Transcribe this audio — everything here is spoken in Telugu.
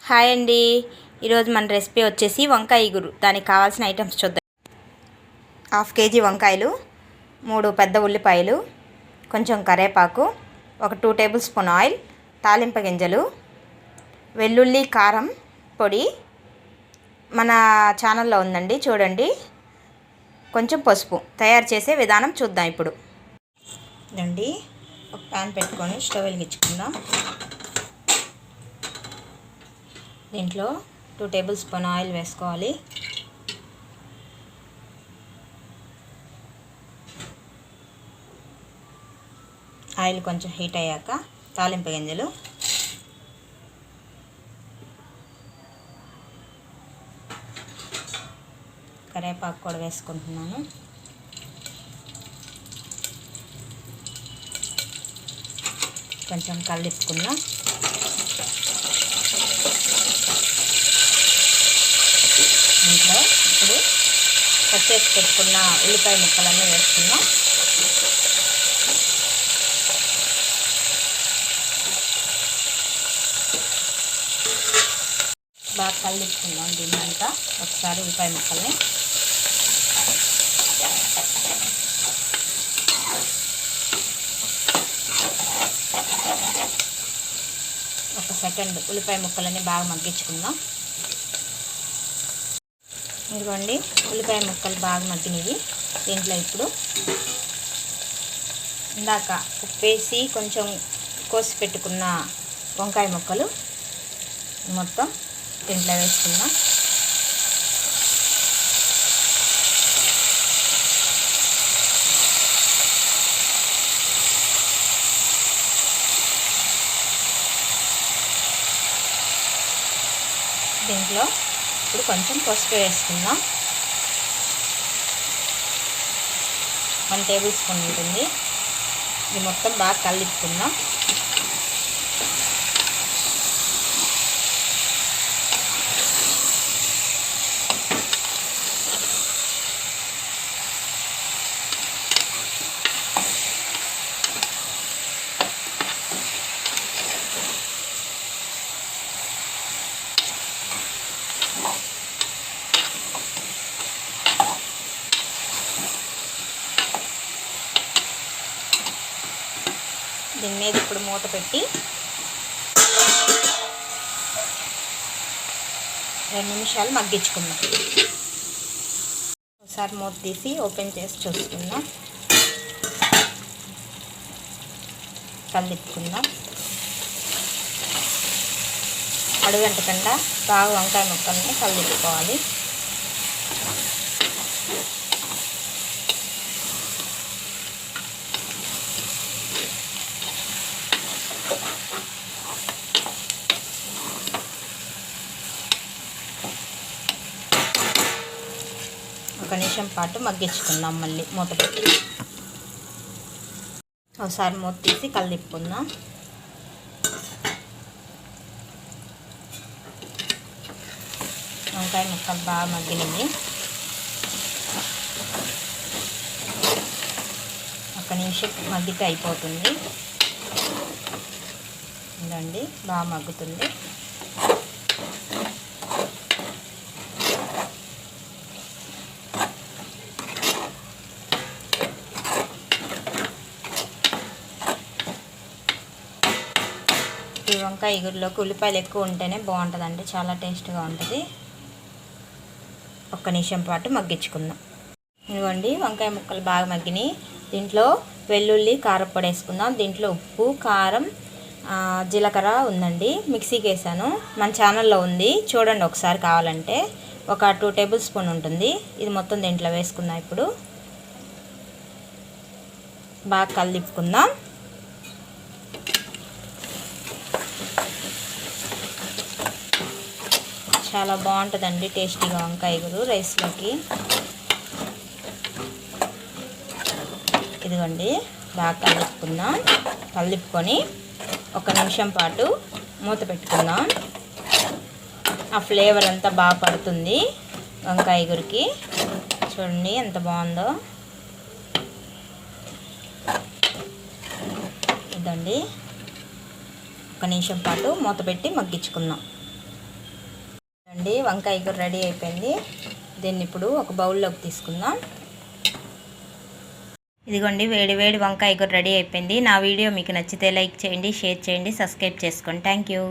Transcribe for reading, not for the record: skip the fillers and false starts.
హాయ్ అండి. ఈరోజు మన రెసిపీ వచ్చేసి వంకాయ ఇగురు. దానికి కావాల్సిన ఐటమ్స్ చూద్దాం. 1/2 కేజీ వంకాయలు, 3 పెద్ద ఉల్లిపాయలు, కొంచెం కరివేపాకు, ఒక 2 టేబుల్ స్పూన్ ఆయిల్, తాలింపు గింజలు, వెల్లుల్లి కారం పొడి మన ఛానల్లో ఉందండి, చూడండి. కొంచెం పసుపు. తయారు చేసే విధానం చూద్దాం ఇప్పుడు. ఇదండి, ఒక ప్యాన్ పెట్టుకొని స్టవ్ వెలిగించుకుందాం. దీంట్లో 2 టేబుల్ స్పూన్ ఆయిల్ వేసుకోవాలి. ఆయిల్ కొంచెం హీట్ అయ్యాక తాలింపు గింజలు, కరివేపాకు కూడా వేసుకుంటున్నాను. కొంచెం కలుపుకుందాం. ఇంట్లో ఇప్పుడు కట్ చేసి పెట్టుకున్న ఉల్లిపాయ ముక్కలన్నీ వేసుకుందాం. బాగా కలుపుకుందాం దీన్నంతా ఒకసారి ఉల్లిపాయ ముక్కల్ని. ఒక సెకండ్ ఉల్లిపాయ ముక్కలన్నీ బాగా మగ్గించుకుందాం. ఇదిగోండి, ఉల్లిపాయ ముక్కలు బాగా మగ్గినవి. దీంట్లో ఇప్పుడు ఇందాక ఉప్పేసి కొంచెం కోసి పెట్టుకున్న వంకాయ ముక్కలు మొత్తం దీంట్లో వేసుకుందాం. దీంట్లో ఇప్పుడు కొంచెం పసుపు వేసుకుందాం. 1 టేబుల్ స్పూన్ ఉంటుంది. ఇది మొత్తం బాగా కలుపుకుందాం. దీని మీద ఇప్పుడు మూత పెట్టి 2 నిమిషాలు మగ్గించుకుందాం. ఒకసారి మూత తీసి ఓపెన్ చేసి చూసుకుందాం. కలుపుకుందాం. అడుగంటకుండా బాగా వంకాయ ముక్కల్ని కలుపుకోవాలి. ఒక నిమిషం పాటు మగ్గించుకుందాం. మళ్ళీ మూత పెట్టి ఒకసారి మూత తీసి కలుపుకుందాం. వంకాయ ముక్కలు బాగా మగ్గినవి. ఒక నిమిషం మగ్గితే అయిపోతుంది. ఇదండి, బాగా మగ్గుతుంది. ఈ వంకాయ ఇగురులోకి ఉల్లిపాయలు ఎక్కువ ఉంటేనే బాగుంటుందండి, చాలా టేస్ట్గా ఉంటుంది. ఒక్క నిమిషం పాటు మగ్గించుకుందాం. ఇదిగోండి, వంకాయ ముక్కలు బాగా మగ్గినాయి. దీంట్లో వెల్లుల్లి కారపొడి వేసుకుందాం. దీంట్లో ఉప్పు, కారం, జీలకర్ర ఉందండి, మిక్సీకి వేసాను. మన ఛానల్లో ఉంది, చూడండి ఒకసారి కావాలంటే. ఒక 2 టేబుల్ స్పూన్ ఉంటుంది. ఇది మొత్తం దీంట్లో వేసుకుందాం. ఇప్పుడు బాగా కలుపుకుందాం. చాలా బాగుంటుందండి టేస్టీగా వంకాయ ఇగురు రైస్లోకి. ఇదిగోండి, బాగా కలుపుకుందాం. కలుపుకొని 1 నిమిషం పాటు మూత పెట్టుకుందాం. ఆ ఫ్లేవర్ అంతా బాగా పడుతుంది వంకాయ ఇగురికి. చూడండి ఎంత బాగుందో. ఇదండి, 1 నిమిషం పాటు మూత పెట్టి మగ్గించుకుందాం. అండి వంకాయ కూర రెడీ అయిపోయింది. దీన్ని ఇప్పుడు ఒక బౌల్లోకి తీసుకుందాం. ఇదిగోండి వేడి వేడి వంకాయ కూర రెడీ అయిపోయింది. నా వీడియో మీకు నచ్చితే లైక్ చేయండి, షేర్ చేయండి, సబ్స్క్రైబ్ చేసుకోండి. Thank you.